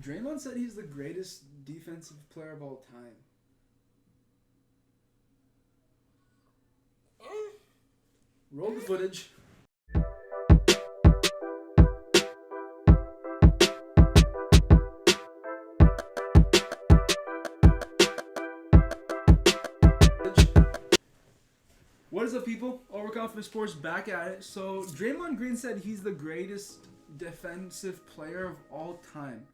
Draymond said he's the greatest defensive player of all time. Roll the footage. What is up, people? Overconfident Sports back at it. So, Draymond Green said he's the greatest defensive player of all time.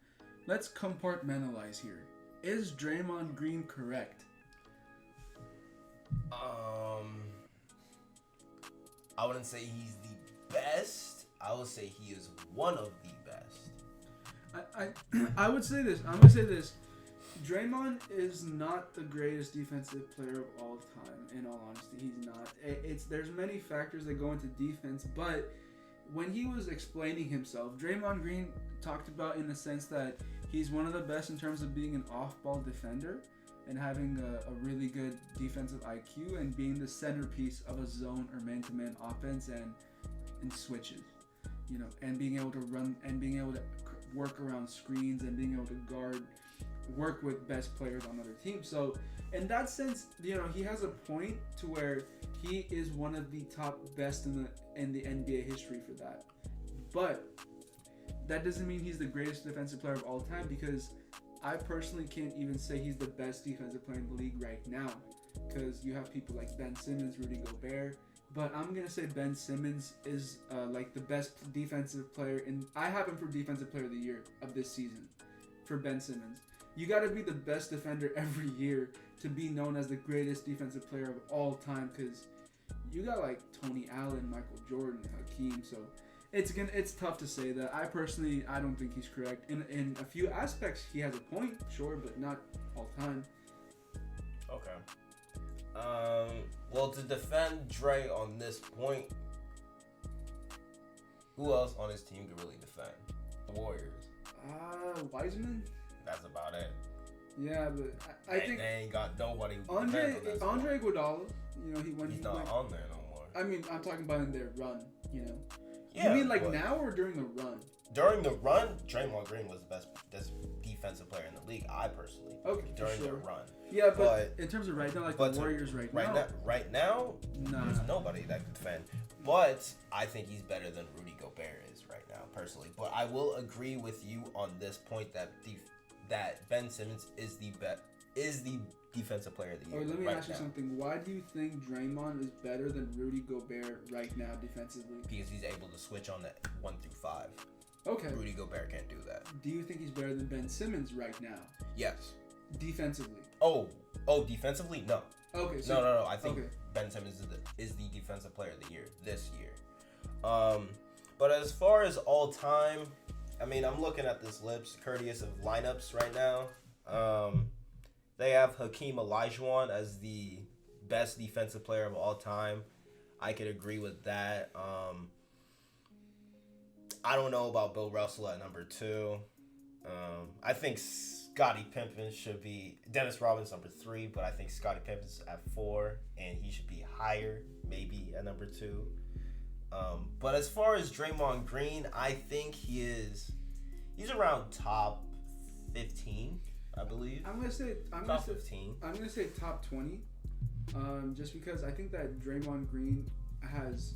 Let's compartmentalize here. Is Draymond Green correct? I wouldn't say he's the best. I would say he is one of the best. I would say this. I'm gonna say this. Draymond is not the greatest defensive player of all time. In all honesty, he's not. There's many factors that go into defense, but when he was explaining himself, Draymond Green talked about in the sense that he's one of the best in terms of being an off-ball defender and having a really good defensive IQ and being the centerpiece of a zone or man-to-man offense and switches, and being able to run and being able to work around screens and being able to work with best players on other teams. So in that sense, he has a point to where he is one of the top best in the NBA history for that. But that doesn't mean he's the greatest defensive player of all time, because I personally can't even say he's the best defensive player in the league right now, because you have people like Ben Simmons, Rudy Gobert. But I'm going to say Ben Simmons is like the best defensive player. I have him for Defensive Player of the Year of this season for Ben Simmons. You got to be the best defender every year to be known as the greatest defensive player of all time, because you got like Tony Allen, Michael Jordan, Hakeem. So it's tough to say that. I don't think he's correct. In a few aspects, he has a point, sure, but not all time. Okay. Well, to defend Dre on this point, who else on his team could really defend? The Warriors. Wiseman? That's about it. Yeah, but I think they ain't got nobody. Andre Iguodala, he's not on there no more. I mean, I'm talking about in their run. Yeah, you mean like now or during the run? During the run, Draymond Green was the best defensive player in the league. I personally. Okay. During their run. Yeah, but in terms of right now, like the Warriors right now, there's nobody that can defend. But I think he's better than Rudy Gobert is right now, personally. But I will agree with you on this point that Ben Simmons is the defensive player of the year. Let me ask you something. Why do you think Draymond is better than Rudy Gobert right now defensively? Because he's able to switch on that 1 through 5. Okay. Rudy Gobert can't do that. Do you think he's better than Ben Simmons right now? Yes. Defensively? Oh, defensively? No. Okay. So no. I think Ben Simmons is the defensive player of the year this year. But as far as all time, I mean, I'm looking at this list, courteous of lineups right now. They have Hakeem Olajuwon as the best defensive player of all time. I could agree with that. I don't know about Bill Russell at number 2. I think Scottie Pippen should be Dennis Rodman's number 3, but I think Scottie Pippen's at 4, and he should be higher, maybe at number 2. But as far as Draymond Green, I think he's around top 15, I believe. I'm gonna say top 15. I'm gonna say top 20. Just because I think that Draymond Green has,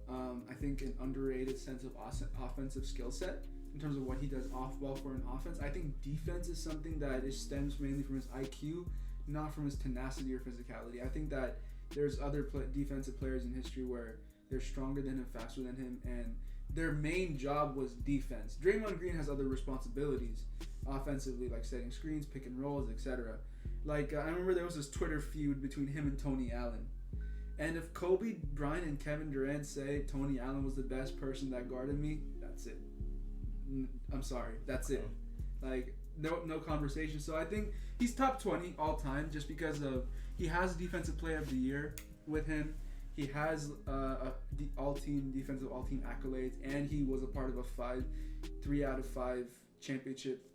I think, an underrated sense of offensive skill set in terms of what he does off ball for an offense. I think defense is something that stems mainly from his IQ, not from his tenacity or physicality. I think that there's other defensive players in history where they're stronger than him, faster than him, and their main job was defense. Draymond Green has other responsibilities offensively, like setting screens, pick and rolls, etc. Like, I remember there was this Twitter feud between him and Tony Allen. And if Kobe Bryant and Kevin Durant say Tony Allen was the best person that guarded me, that's it. I'm sorry, that's it. Like, no conversation. So I think he's top 20 all time, just because he has Defensive Player of the Year with him. He has defensive all-team accolades, and he was a part of a 3 out of 5 championship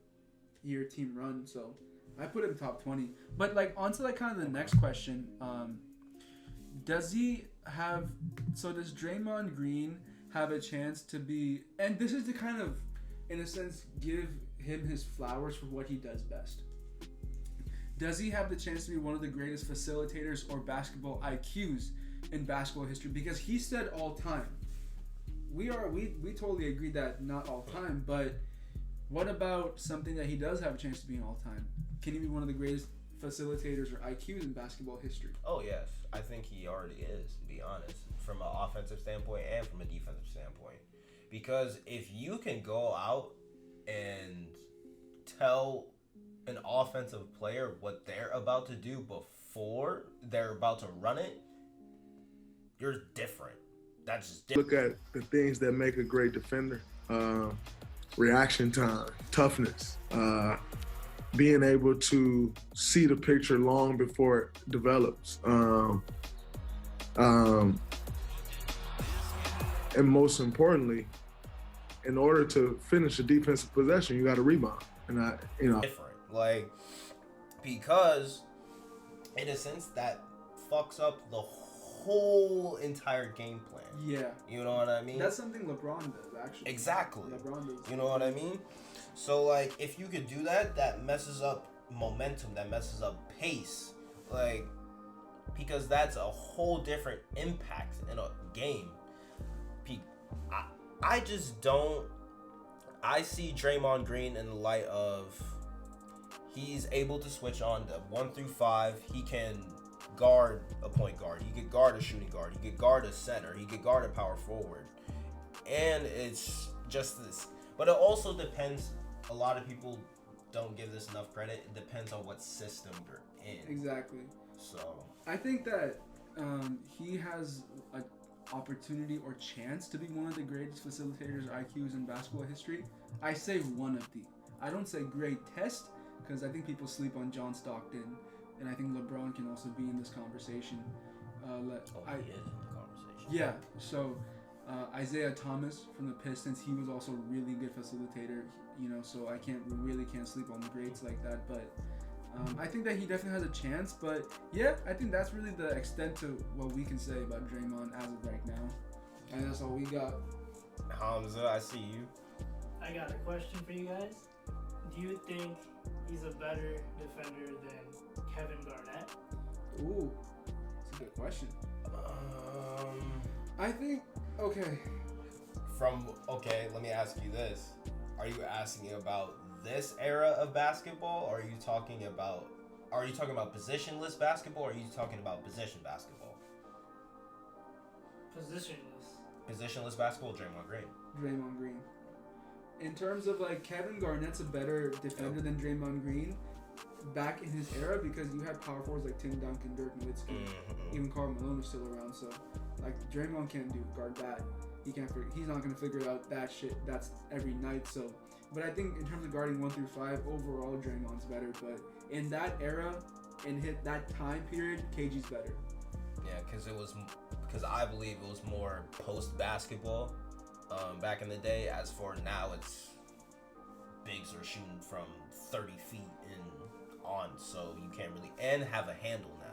year team run. So I put him top 20. But like onto like kind of the next question, does Draymond Green have a chance to be, and this is to kind of, in a sense, give him his flowers for what he does best. Does he have the chance to be one of the greatest facilitators or basketball IQs in basketball history? Because he said all time. We totally agree that not all time, but what about something that he does have a chance to be in all time? Can he be one of the greatest facilitators or IQs in basketball history? Oh, yes. I think he already is, to be honest, from an offensive standpoint and from a defensive standpoint. Because if you can go out and tell an offensive player what they're about to do before they're about to run it, you're different. That's just different. Look at the things that make a great defender. Reaction time, toughness, being able to see the picture long before it develops. And most importantly, in order to finish a defensive possession, you got to rebound. And different, like, because in a sense that fucks up the whole entire game plan. Yeah. You know what I mean? That's something LeBron does, actually. Exactly. LeBron does. You know what I mean? So, like, if you could do that, that messes up momentum, that messes up pace. Like, because that's a whole different impact in a game. I just don't. I see Draymond Green in the light of he's able to switch on the 1 through 5. He can guard a point guard. He could guard a shooting guard. He could guard a center. He could guard a power forward. And it's just this. But it also depends. A lot of people don't give this enough credit. It depends on what system you're in. Exactly. So I think that he has an opportunity or chance to be one of the greatest facilitators or IQs in basketball history. I say one of the. I don't say greatest, because I think people sleep on John Stockton, and I think LeBron can also be in this conversation. he is in the conversation. Yeah. So Isaiah Thomas from the Pistons, he was also a really good facilitator. You know, so I really can't sleep on the greats like that, but. I think that he definitely has a chance, but yeah, I think that's really the extent to what we can say about Draymond as of right now. And that's all we got. Hamza, I see you. I got a question for you guys. Do you think he's a better defender than Kevin Garnett? Ooh, that's a good question. I think, okay, let me ask you this. Are you asking about this era of basketball, or are you talking about positionless basketball, or are you talking about position basketball? Positionless basketball, Draymond Green. In terms of like Kevin Garnett's a better defender than Draymond Green back in his era, because you had power forwards like Tim Duncan, Dirk Nowitzki, even Karl Malone was still around. So like Draymond can't guard that. He's not gonna figure out that shit. That's every night. So. But I think in terms of guarding 1 through 5, overall Draymond's better. But in that era and hit that time period, KG's better. Yeah, because I believe it was more post basketball back in the day. As for now, it's bigs are shooting from 30 feet and on, so you can't really have a handle now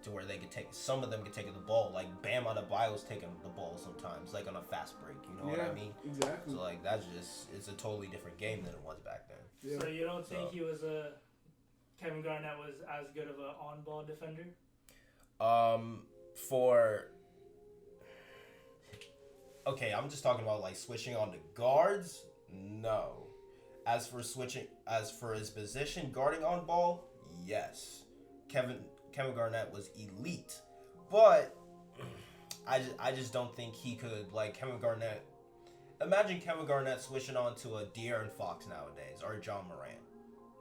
to where they could some of them could take the ball, like Bam Adebayo's taking the ball sometimes, like on a fast break. You know what I mean? Exactly. So like it's a totally different game than it was back then. Yeah. So you don't think Kevin Garnett was as good of an on-ball defender? I'm just talking about like switching on the guards. No. As for his position, guarding on ball, yes. Kevin Garnett was elite, but I just don't think he could, like, Kevin Garnett. Imagine Kevin Garnett switching on to a De'Aaron Fox nowadays, or John Morant.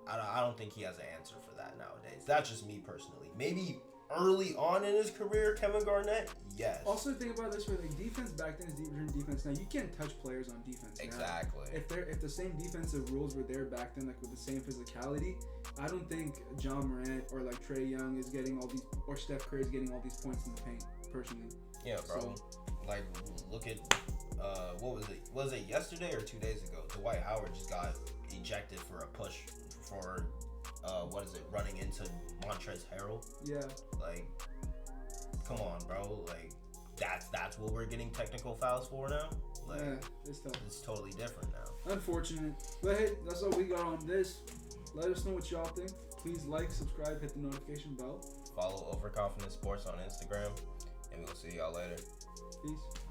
I don't think he has an answer for that nowadays. That's just me personally. Maybe early on in his career, Kevin Garnett, yes. Also think about this way, like defense back then is different defense now. You can't touch players on defense now. Exactly. If the same defensive rules were there back then, like with the same physicality, I don't think John Morant or like Trae Young is getting all these, or Steph Curry is getting all these points in the paint, personally. Yeah, bro. So, like, look at what was it? Was it yesterday or 2 days ago? Dwight Howard just got ejected for a push for running into Montrezl Harrell. Yeah. Like, come on, bro. Like, that's what we're getting technical fouls for now. Like, Yeah, it's tough. it's totally different now. Unfortunate. But hey, that's all we got on this. Let us know what y'all think. Please like, subscribe, hit the notification bell. Follow Overconfident Sports on Instagram, and we'll see y'all later. Peace.